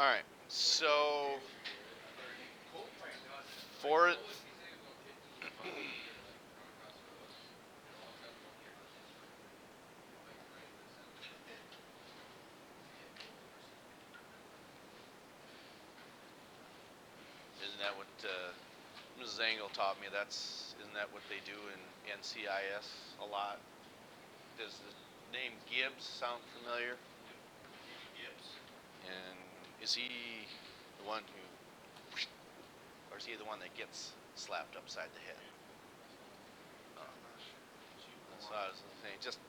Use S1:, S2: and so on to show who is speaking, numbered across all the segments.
S1: All right. So for isn't that what Mrs. Engel taught me? Isn't that what they do in NCIS a lot? Does the name Gibbs sound familiar? And is he the one who, or is he the one that gets slapped upside the head? That's what I was saying. Just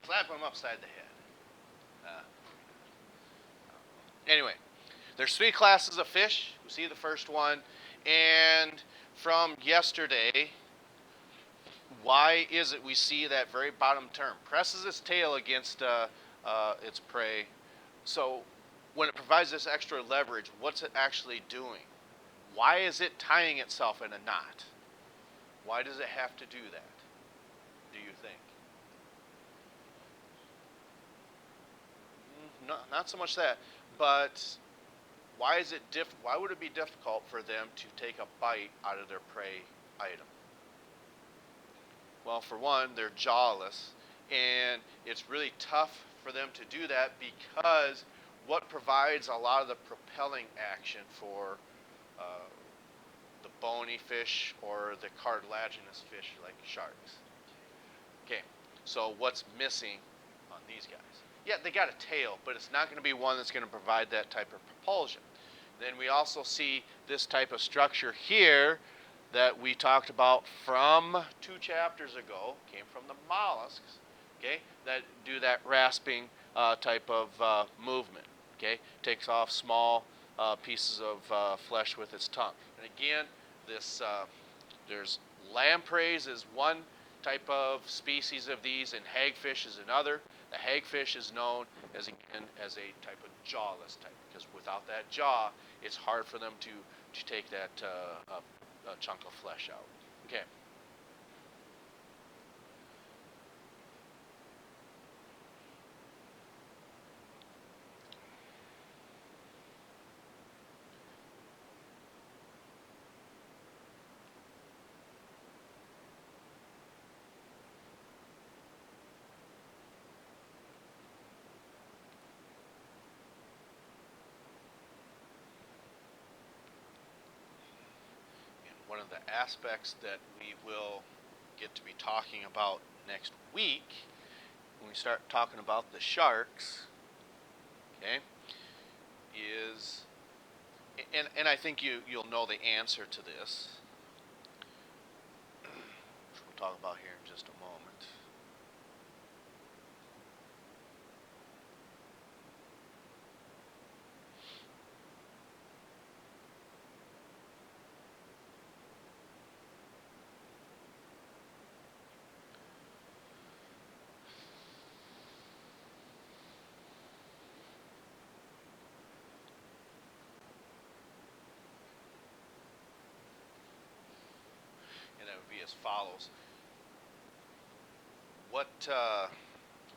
S1: slap him upside the head. Anyway, there's 3 classes of fish. We see the first one. And from yesterday, why is it we see that very bottom term? Presses its tail against its prey. So when it provides this extra leverage, what's it actually doing? Why is it tying itself in a knot? Why does it have to do that, do you think? Not so much that, but why would it be difficult for them to take a bite out of their prey item? Well, for one, they're jawless, and it's really tough for them to do that because what provides a lot of the propelling action for the bony fish or the cartilaginous fish like sharks? Okay, so what's missing on these guys? Yeah, they got a tail, but it's not going to be one that's going to provide that type of propulsion. Then we also see this type of structure here that we talked about from 2 chapters ago, came from the mollusks, okay, that do that rasping type of movement, okay, takes off small pieces of flesh with its tongue. And again, there's lampreys is one type of species of these, and hagfish is another. The hagfish is known as, again, as a type of jawless type, because without that jaw, it's hard for them to take that chunk of flesh out. Okay. One of the aspects that we will get to be talking about next week when we start talking about the sharks, okay, is, and I think you'll know the answer to this, which we'll talk about here in just a moment. And that would be as follows. What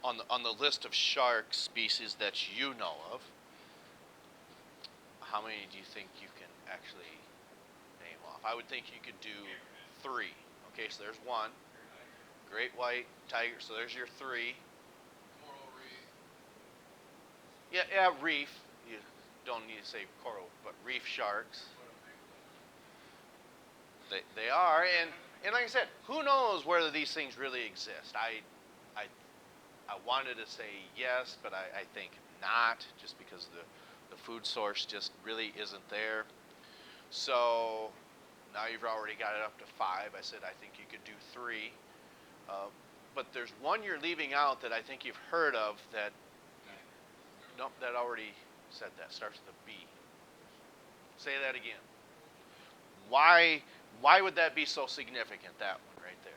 S1: on the list of shark species that you know of, how many do you think you can actually name off? I would think you could do 3. Okay, so there's 1. Great white tiger. So there's your 3. Yeah, reef. You don't need to say coral, but reef sharks. They are, and like I said, who knows whether these things really exist? I wanted to say yes, but I think not, just because the food source just really isn't there. So now you've already got it up to 5. I said I think you could do 3. But there's one you're leaving out that I think you've heard of that, nope, that already said that. Starts with a B. Say that again. Why would that be so significant, that one right there?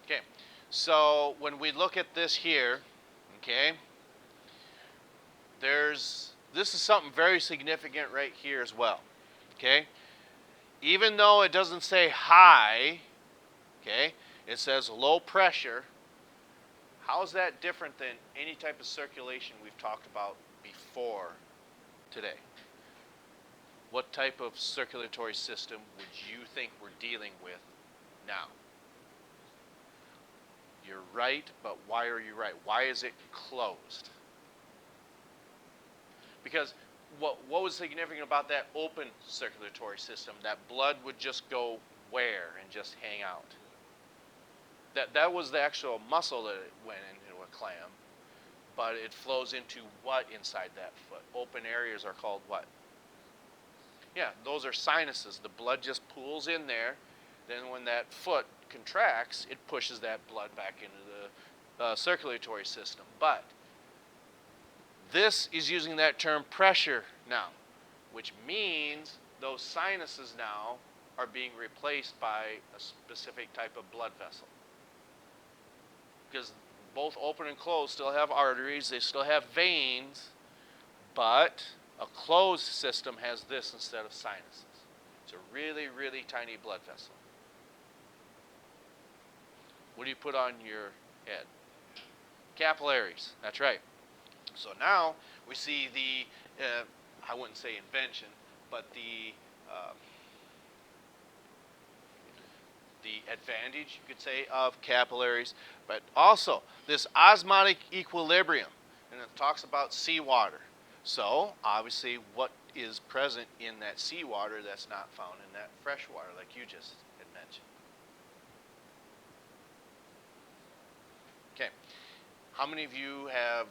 S1: Okay, so when we look at this here, okay, this is something very significant right here as well, okay? Even though it doesn't say high, okay, it says low pressure. How is that different than any type of circulation we've talked about before today? What type of circulatory system would you think we're dealing with now? You're right, but why are you right? Why is it closed? Because what was significant about that open circulatory system? That blood would just go where and just hang out. That was the actual muscle that it went into a clam, but it flows into what inside that foot? Open areas are called what? Yeah, those are sinuses. The blood just pools in there. Then when that foot contracts, it pushes that blood back into the circulatory system. But this is using that term pressure now, which means those sinuses now are being replaced by a specific type of blood vessel. Because both open and closed still have arteries, they still have veins, but a closed system has this instead of sinuses. It's a really, really tiny blood vessel. What do you put on your head? Capillaries, that's right. So now we see the, I wouldn't say invention, but the advantage, you could say, of capillaries, but also this osmotic equilibrium, and it talks about seawater. So obviously what is present in that seawater that's not found in that fresh water, like you just had mentioned. Okay, how many of you have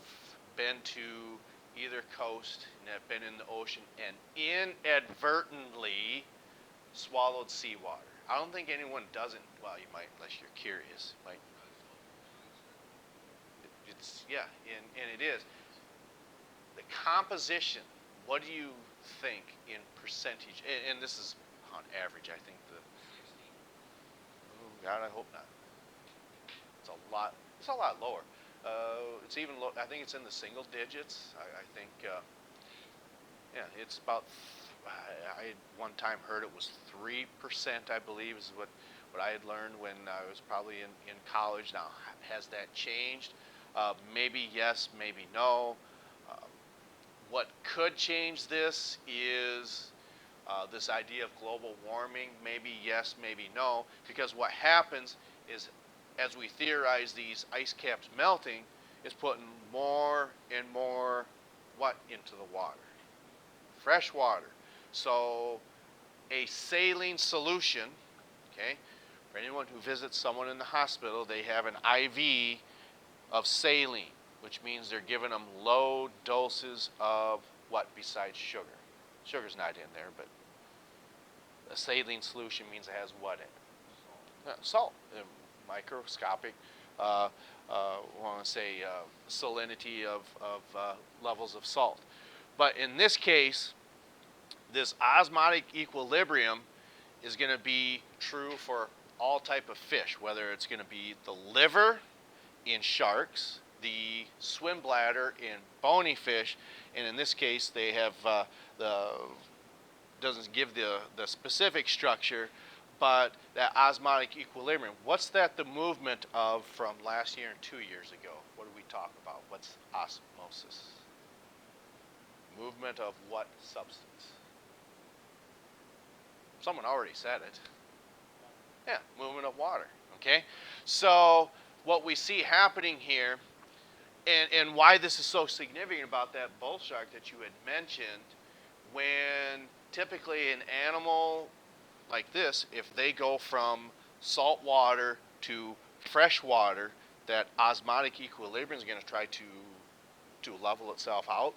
S1: been to either coast and have been in the ocean and inadvertently swallowed seawater? I don't think anyone doesn't. Well, you might, unless you're curious. Like, it's, yeah, and it is. The composition, what do you think in percentage? And this is on average, I think oh God, I hope not. It's a lot lower. It's even low, I think it's in the single digits. I think, yeah, it's about, I had one time heard it was 3%, I believe, is what I had learned when I was probably in college. Now, has that changed? Maybe yes, maybe no. What could change this is this idea of global warming. Maybe yes, maybe no. Because what happens is, as we theorize these ice caps melting, is putting more and more what into the water? Fresh water. So a saline solution, okay, for anyone who visits someone in the hospital, they have an IV of saline, which means they're giving them low doses of what besides sugar? Sugar's not in there, but a saline solution means it has what in it? Salt. Microscopic, want to say salinity of levels of salt. But in this case, this osmotic equilibrium is going to be true for all type of fish, whether it's going to be the liver in sharks, the swim bladder in bony fish, and in this case they have doesn't give the specific structure, but that osmotic equilibrium. What's that the movement of from last year and 2 years ago? What did we talk about? What's osmosis? Movement of what substance? Someone already said it. Yeah, movement of water. Okay? So what we see happening here, and why this is so significant about that bull shark that you had mentioned, when typically an animal like this, if they go from salt water to fresh water, that osmotic equilibrium is going to try to level itself out.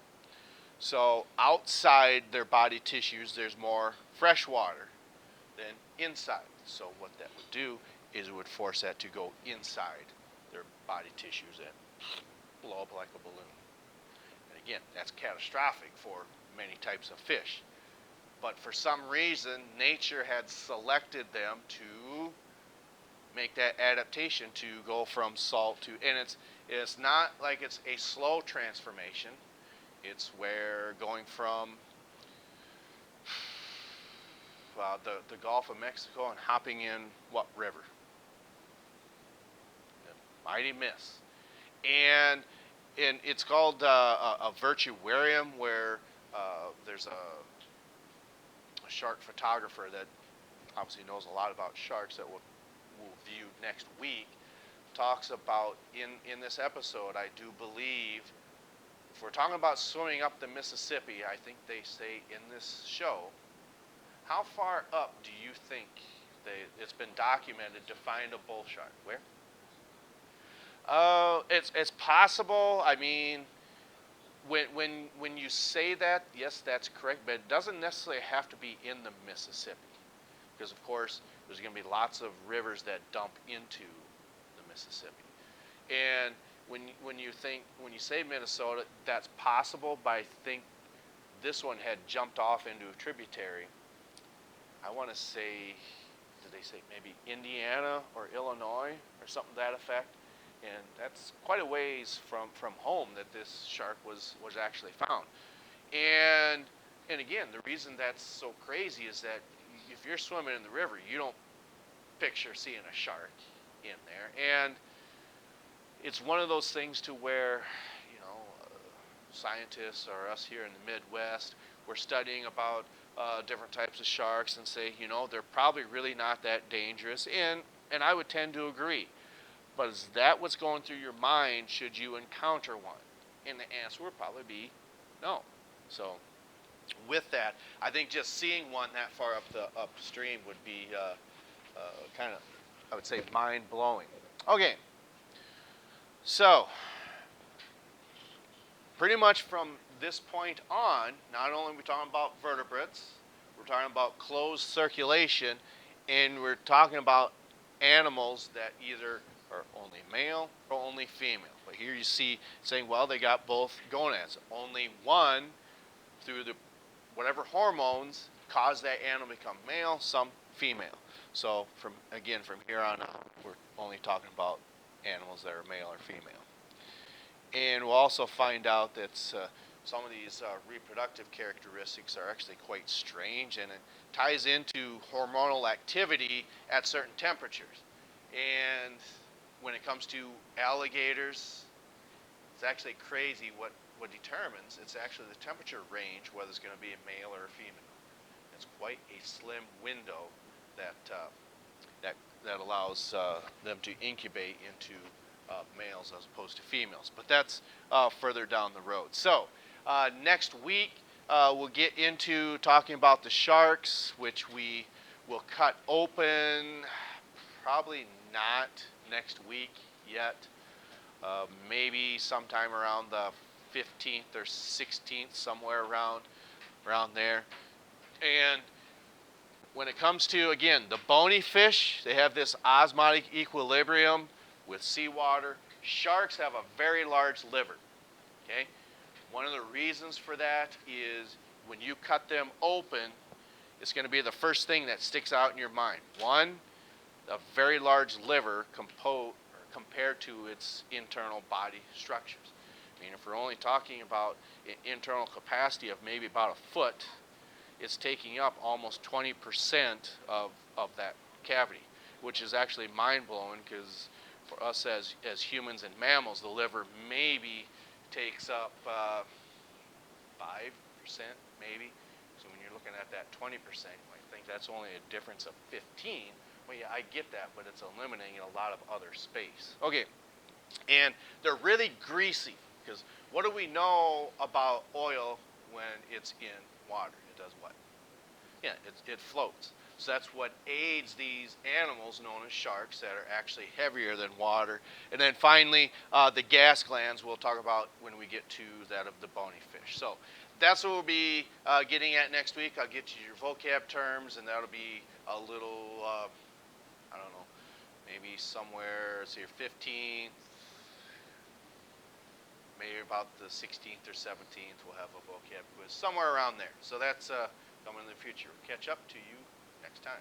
S1: So outside their body tissues, there's more fresh water than inside. So what that would do is it would force that to go inside their body tissues and blow up like a balloon. And again, that's catastrophic for many types of fish. But for some reason, nature had selected them to make that adaptation to go from salt to, and it's not like it's a slow transformation. It's where going from the Gulf of Mexico and hopping in what river? The mighty Miss. and it's called a virtuarium where there's a shark photographer that obviously knows a lot about sharks that we'll view next week. Talks about in this episode, I do believe, if we're talking about swimming up the Mississippi, I think they say in this show, how far up do you think it's been documented to find a bull shark? Where? It's possible. I mean, when you say that, yes, that's correct, but it doesn't necessarily have to be in the Mississippi, because of course there's going to be lots of rivers that dump into the Mississippi. And when you say Minnesota, that's possible, but I think this one had jumped off into a tributary. I want to say, did they say maybe Indiana or Illinois or something to that effect? And that's quite a ways from home that this shark was actually found. And again, the reason that's so crazy is that if you're swimming in the river, you don't picture seeing a shark in there. And it's one of those things to where, scientists or us here in the Midwest, we're studying about different types of sharks and say, they're probably really not that dangerous. And I would tend to agree. But is that what's going through your mind should you encounter one? And the answer would probably be no. So with that, I think just seeing one that far upstream would be kind of, I would say, mind-blowing. Okay. So pretty much from this point on, not only are we talking about vertebrates, we're talking about closed circulation, and we're talking about animals that either are only male or only female. But here you see saying, well, they got both gonads. Only one, through the whatever hormones, cause that animal to become male, some female. So from here on out, we're only talking about animals that are male or female. And we'll also find out that some of these reproductive characteristics are actually quite strange, and it ties into hormonal activity at certain temperatures. And when it comes to alligators, it's actually crazy what determines. It's actually the temperature range, whether it's going to be a male or a female. It's quite a slim window that allows them to incubate into males as opposed to females. But that's further down the road. So next week we'll get into talking about the sharks, which we will cut open. Probably not next week yet. Maybe sometime around the 15th or 16th, somewhere around there. And when it comes to, again, the bony fish, they have this osmotic equilibrium with seawater. Sharks have a very large liver. Okay? One of the reasons for that is when you cut them open, it's going to be the first thing that sticks out in your mind. One, a very large liver compared to its internal body structures. I mean, if we're only talking about internal capacity of maybe about a foot, it's taking up almost 20% of that cavity, which is actually mind-blowing, because for us as humans and mammals, the liver maybe takes up 5%, maybe. So when you're looking at that 20%, I think that's only a difference of 15. Well, yeah, I get that, but it's eliminating a lot of other space. Okay, and they're really greasy, because what do we know about oil when it's in water? It does what? Yeah, it floats. So that's what aids these animals known as sharks that are actually heavier than water. And then finally, the gas glands we'll talk about when we get to that of the bony fish. So that's what we'll be getting at next week. I'll get you your vocab terms, and that'll be a little, I don't know, maybe somewhere, let's see, 15th, maybe about the 16th or 17th, we'll have a vocab quiz, somewhere around there. So that's coming in the future. We'll catch up to you next time.